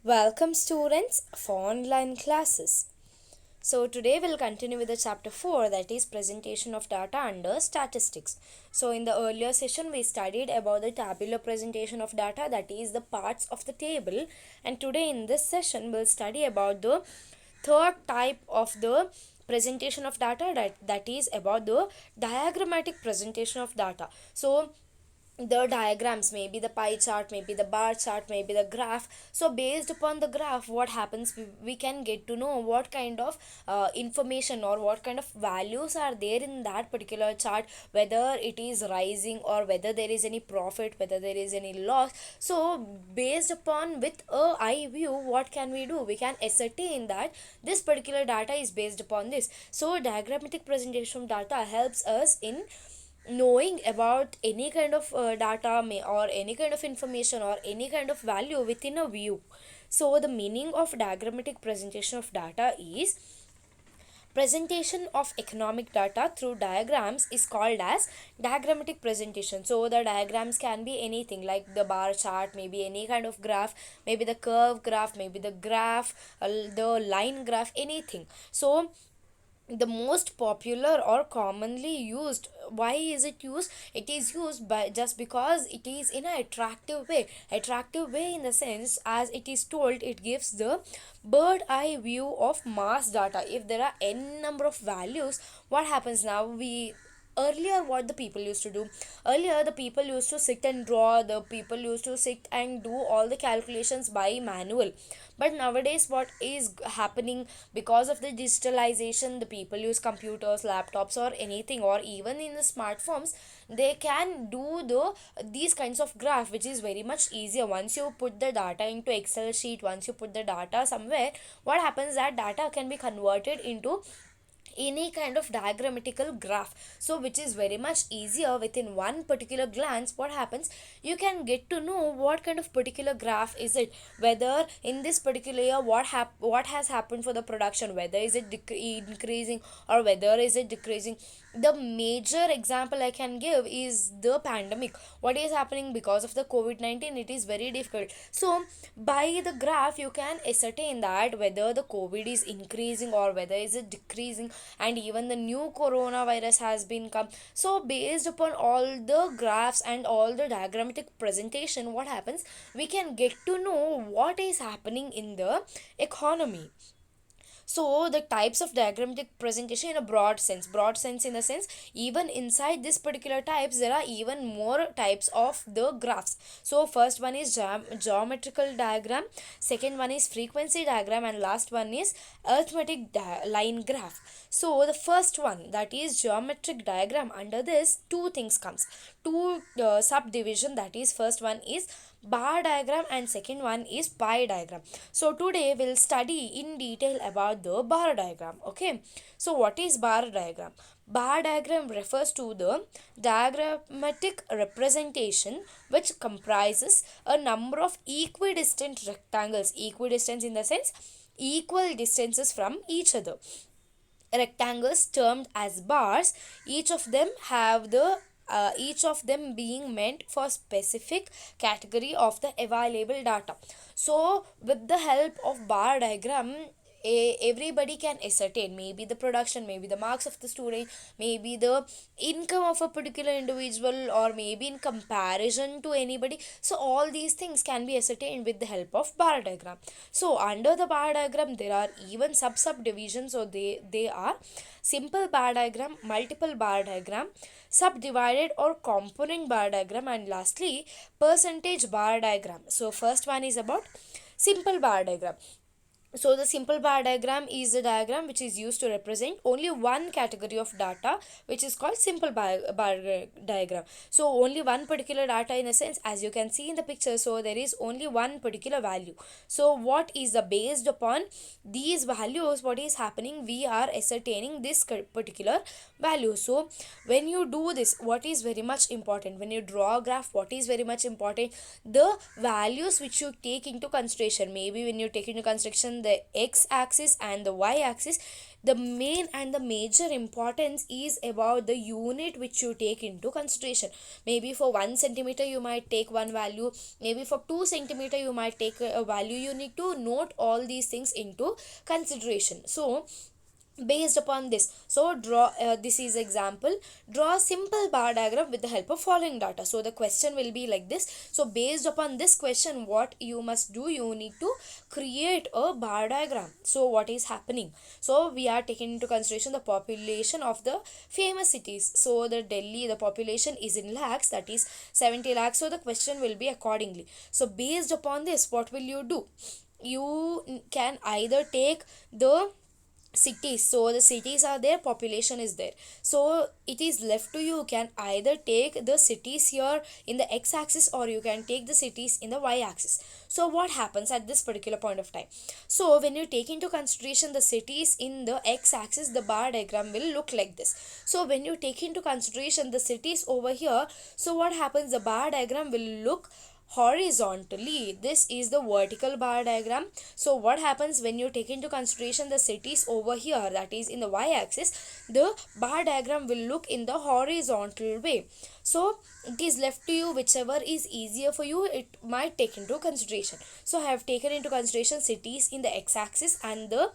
Welcome students for online classes. So today we'll continue with the chapter 4, that is presentation of data under statistics. So in the earlier session we studied about the tabular presentation of data, that is the parts of the table, and today in this session we'll study about the third type of the presentation of data, that is about the diagrammatic presentation of data. So the diagrams, maybe the pie chart, maybe the bar chart, maybe the graph. So based upon the graph, what happens, we can get to know what kind of information or what kind of values are there in that particular chart, whether it is rising or whether there is any profit, whether there is any loss. So based upon with a eye view, what can we do? We can ascertain that this particular data is based upon this. So diagrammatic presentation of data helps us in knowing about any kind of data or any kind of information or any kind of value within a view. So the meaning of diagrammatic presentation of data is presentation of economic data through diagrams is called as diagrammatic presentation. So the diagrams can be anything like the bar chart, maybe any kind of graph, maybe the curve graph, maybe the graph, the line graph, anything. So the most popular or commonly used, why is it used? It is used by just because it is in an attractive way in the sense, as it is told, it gives the bird eye view of mass data. If there are n number of values, what happens now? We earlier, what the people used to do, earlier the people used to sit and draw, the people used to sit and do all the calculations by manual. But nowadays what is happening, because of the digitalization, the people use computers, laptops, or anything, or even in the smartphones, they can do these kinds of graph, which is very much easier. Once you put the data into excel sheet, once you put the data somewhere, what happens, that data can be converted into any kind of diagrammatical graph, so which is very much easier. Within one particular glance, what happens, you can get to know what kind of particular graph is it, whether in this particular year what has happened for the production, whether is it increasing or whether is it decreasing. The major example I can give is the pandemic. What is happening because of the covid-19, it is very difficult. So by the graph you can ascertain that whether the covid is increasing or whether is it decreasing, and even the new coronavirus has been come. So based upon all the graphs and all the diagrammatic presentation, what happens, we can get to know what is happening in the economy. So the types of diagrammatic presentation in a broad sense in the sense, even inside this particular types there are even more types of the graphs. So first one is geometrical diagram, second one is frequency diagram, and last one is arithmetic line graph. So the first one, that is geometric diagram, under this two things comes, two subdivision, that is first one is bar diagram and second one is pie diagram. So today we'll study in detail about the bar diagram. Okay, so what is bar diagram? Bar diagram refers to the diagrammatic representation which comprises a number of equidistant rectangles, equidistant in the sense equal distances from each other. Rectangles termed as bars, each of them have the each of them being meant for specific category of the available data. So with the help of bar diagram, everybody can ascertain maybe the production, maybe the marks of the student, maybe the income of a particular individual, or maybe in comparison to anybody. So all these things can be ascertained with the help of bar diagram. So under the bar diagram there are even subdivisions. So they are simple bar diagram, multiple bar diagram, subdivided or component bar diagram, and lastly percentage bar diagram. So first one is about simple bar diagram. So the simple bar diagram is a diagram which is used to represent only one category of data, which is called simple bar diagram. So only one particular data, in a sense, as you can see in the picture, so there is only one particular value. So what is the based upon these values, what is happening, we are ascertaining this particular value. So when you do this, what is very much important, when you draw a graph, what is very much important, the values which you take into consideration. Maybe when you take into consideration consideration the x-axis and the y-axis, the main and the major importance is about the unit which you take into consideration. Maybe for 1 centimeter you might take one value, maybe for 2 centimeter you might take a value. You need to note all these things into consideration. So based upon this, so draw this is example, draw a simple bar diagram with the help of following data. So the question will be like this. So based upon this question, what you must do, you need to create a bar diagram. So what is happening, so we are taking into consideration the population of the famous cities. So the Delhi, the population is in lakhs, that is 70 lakhs. So the question will be accordingly. So based upon this, what will you do, you can either take the cities. So the cities are there, population is there, so it is left to you. You can either take the cities here in the x-axis, or you can take the cities in the y-axis. So what happens at this particular point of time, so when you take into consideration the cities in the x-axis, the bar diagram will look like this. So when you take into consideration the cities over here, so what happens, the bar diagram will look horizontally. This is the vertical bar diagram. So what happens when you take into consideration the cities over here, that is in the y-axis, the bar diagram will look in the horizontal way. So it is left to you, whichever is easier for you, it might take into consideration. So I have taken into consideration cities in the x-axis and the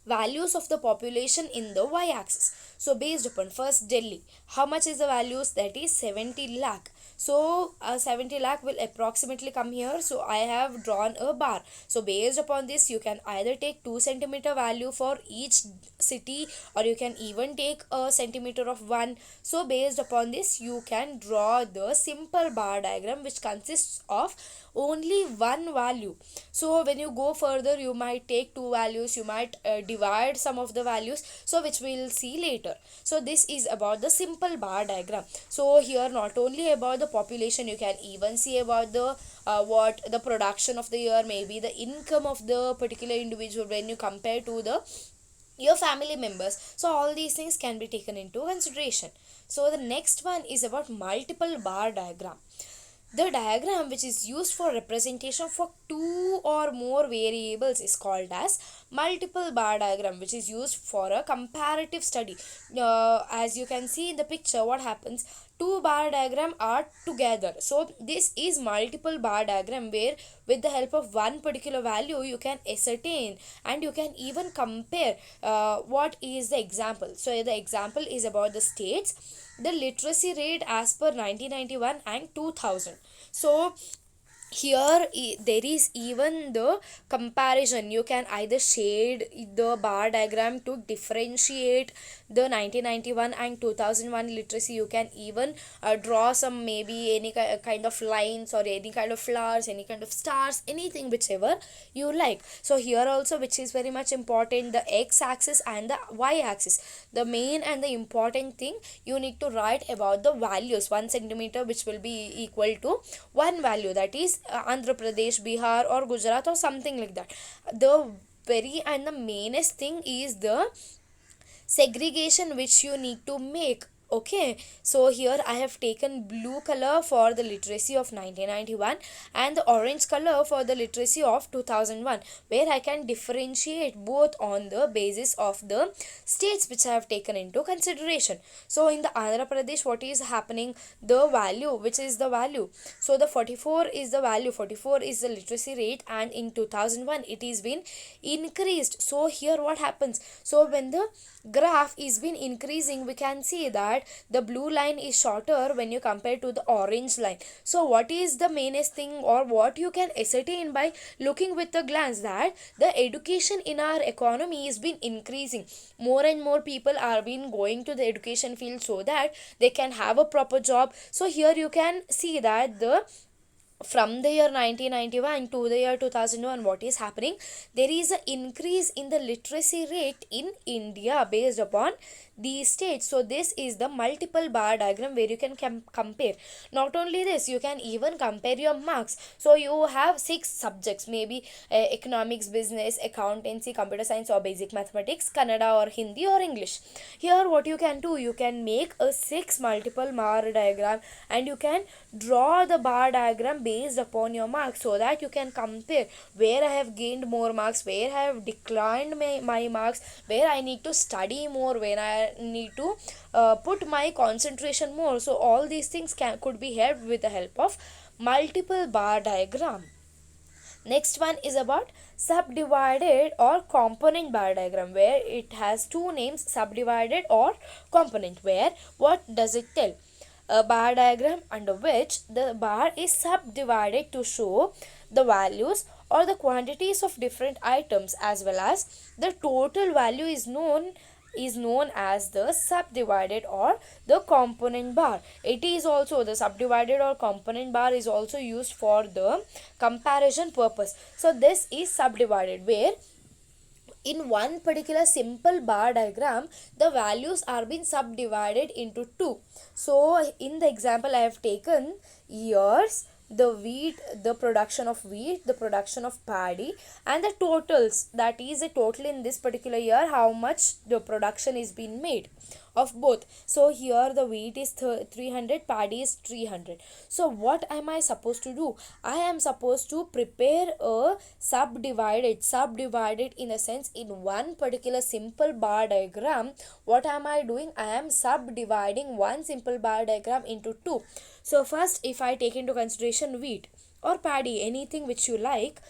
values of the population in the y-axis. So based upon first Delhi, how much is the values, that is 70 lakh. So 70 lakh will approximately come here. So I have drawn a bar. So based upon this, you can either take 2 centimeter value for each city, or you can even take a centimeter of 1. So based upon this, you can draw the simple bar diagram which consists of only one value. So when you go further, you might take two values, you might divide some of the values, so which we will see later. So this is about the simple bar diagram. So here not only about the population, you can even see about the what the production of the year, maybe the income of the particular individual when you compare to the your family members. So all these things can be taken into consideration. So the next one is about multiple bar diagram. The diagram which is used for representation for two or more variables is called as multiple bar diagram, which is used for a comparative study. As you can see in the picture, what happens, two bar diagram are together. So this is multiple bar diagram, where with the help of one particular value you can ascertain and you can even compare what is the example. So the example is about the states, the literacy rate as per 1991 and 2000. So here there is even the comparison. You can either shade the bar diagram to differentiate the 1991 and 2001 literacy. You can even draw some, maybe any kind of lines or any kind of flowers, any kind of stars, anything whichever you like. So here also, which is very much important, the x-axis and the y-axis, the main and the important thing, you need to write about the values. 1 centimeter which will be equal to one value, that is Andhra Pradesh, Bihar or Gujarat or something like that. The very and the mainest thing is the segregation which you need to make. Okay, so here I have taken blue color for the literacy of 1991 and the orange color for the literacy of 2001, where I can differentiate both on the basis of the states which I have taken into consideration. So in the Andhra Pradesh, what is happening, the value, which is the value, so the 44 is the value, 44 is the literacy rate, and in 2001 it is been increased. So here what happens, so when the graph is been increasing, we can see that the blue line is shorter when you compare to the orange line. So what is the mainest thing, or what you can ascertain by looking with a glance, that the education in our economy is been increasing. More and more people are been going to the education field so that they can have a proper job. So here you can see that the from the year 1991 to the year 2001, what is happening, there is an increase in the literacy rate in India based upon these states. So this is the multiple bar diagram, where you can compare. Not only this, you can even compare your marks. So you have 6 subjects, maybe economics, business, accountancy, computer science or basic mathematics, Kannada or Hindi or English. Here what you can do, you can make a 6 multiple bar diagram and you can draw the bar diagram based upon your marks, so that you can compare where I have gained more marks, where I have declined my marks, where I need to study more, where I need to put my concentration more. So all these things could be helped with the help of multiple bar diagram. Next one is about subdivided or component bar diagram, where it has two names, subdivided or component. Where what does it tell? A bar diagram under which the bar is subdivided to show the values or the quantities of different items, as well as the total value is known as the subdivided or the component bar. It is also the subdivided or component bar is also used for the comparison purpose. So this is subdivided, where in one particular simple bar diagram the values are being subdivided into two. So in the example I have taken, years, the wheat, the production of wheat, the production of paddy, and the totals, that is the total in this particular year, how much the production is being made of both. So here the wheat is 300, paddy is 300. So what am I supposed to do? I am supposed to prepare a subdivided in a sense, in one particular simple bar diagram. What am I doing? I am subdividing one simple bar diagram into two. So first, if I take into consideration wheat or paddy, anything which you like,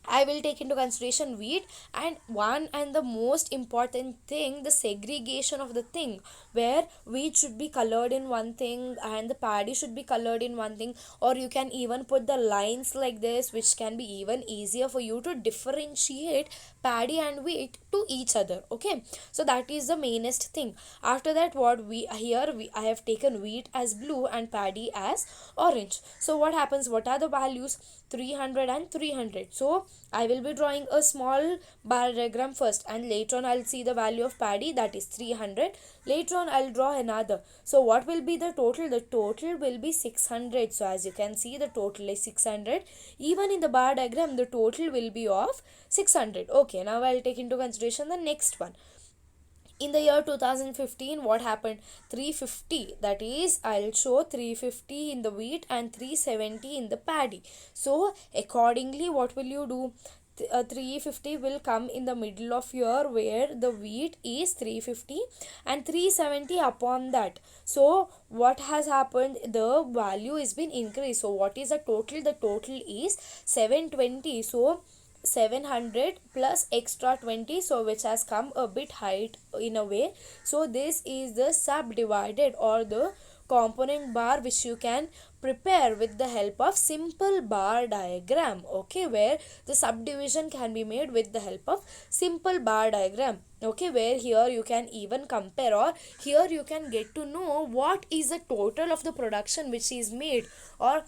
I will take into consideration wheat, and one and the most important thing, the segregation of the thing, where wheat should be colored in one thing and the paddy should be colored in one thing, or you can even put the lines like this, which can be even easier for you to differentiate paddy and wheat to each other. Okay, so that is the mainest thing. After that, what I have taken wheat as blue and paddy as orange. So what happens? What are the values? 300 and 300. So I will be drawing a small bar diagram first, and later on I'll see the value of paddy, that is 300. Later on I'll draw another. So what will be the total? The total will be 600. So as you can see, the total is 600. Even in the bar diagram, the total will be of 600. Okay, now I'll take into consideration the next one. In the year 2015, what happened? 350, that is, I'll show 350 in the wheat and 370 in the paddy. So accordingly, what will you do? 350 will come in the middle of year, where the wheat is 350 and 370 upon that. So what has happened? The value is been increased. So what is the total? The total is 720. So 700 plus extra 20, so which has come a bit height in a way. So this is the subdivided or the component bar, which you can prepare with the help of simple bar diagram. Okay, where the subdivision can be made with the help of simple bar diagram. Okay, where here you can even compare, or here you can get to know what is the total of the production which is made, or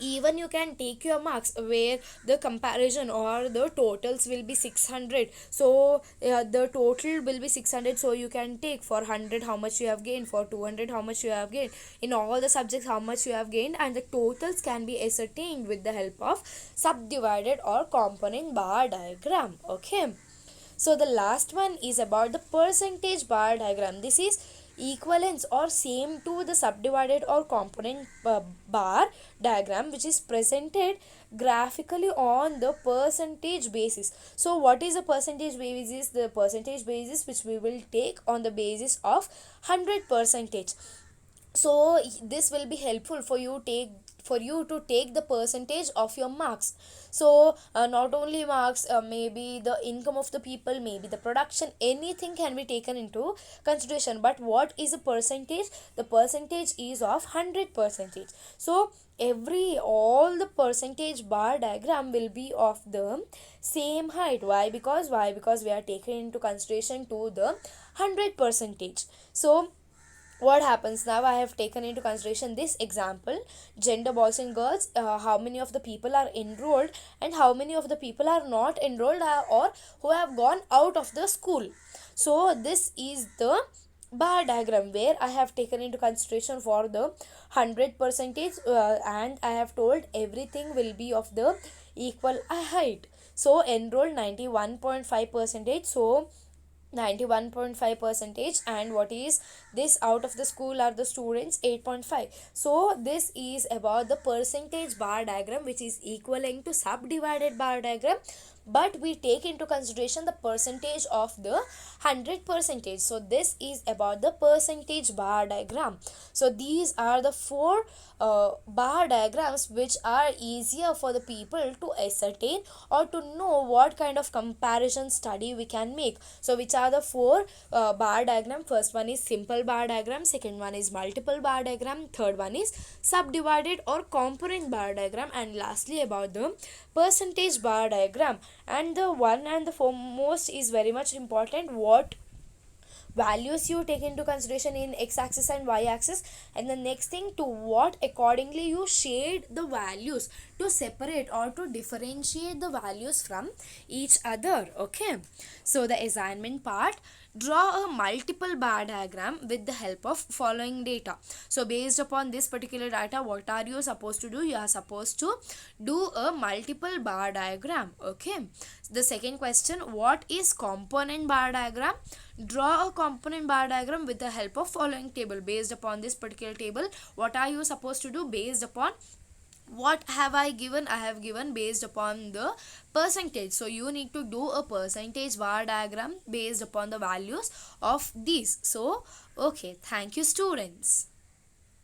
even you can take your marks where the comparison or the totals will be 600. So the total will be 600, so you can take for 100 how much you have gained, for 200 how much you have gained, in all the subjects how much you have gained, and the totals can be ascertained with the help of subdivided or component bar diagram. Okay, so the last one is about the percentage bar diagram. This is equivalence or same to the subdivided or component bar diagram, which is presented graphically on the percentage basis. So what is the percentage basis? The percentage basis which we will take on the basis of 100%. So this will be helpful for you to take the percentage of your marks. So not only marks, maybe the income of the people, maybe the production, anything can be taken into consideration. But what is the percentage? The percentage is of 100%. So all the percentage bar diagram will be of the same height. Why? Because we are taking into consideration to the 100%. So what happens now? I have taken into consideration this example, gender, boys and girls, how many of the people are enrolled and how many of the people are not enrolled, or who have gone out of the school. So this is the bar diagram where I have taken into consideration for the 100%, and I have told everything will be of the equal height. So enrolled 91.5%. So 91.5 percentage. And what is this? Out of the school are the students 8.5. So this is about the percentage bar diagram, which is equivalent to subdivided bar diagram, but we take into consideration the percentage of the 100 percentage. So this is about the percentage bar diagram. So these are the four bar diagrams which are easier for the people to ascertain or to know what kind of comparison study we can make. So which are the four bar diagram? First one is simple bar diagram, second one is multiple bar diagram, third one is subdivided or component bar diagram, and lastly about the percentage bar diagram. And the one and the foremost is very much important, what values you take into consideration in x-axis and y-axis, and the next thing, to what accordingly you shade the values to separate or to differentiate the values from each other. Okay, so the assignment part: draw a multiple bar diagram with the help of following data. So based upon this particular data, what are you supposed to do? You are supposed to do a multiple bar diagram. Okay, the second question: what is component bar diagram? Draw a component bar diagram with the help of following table. Based upon this particular table, what are you supposed to do? Based upon what have I given? I have given based upon the percentage. So you need to do a percentage bar diagram based upon the values of these. So okay, thank you students.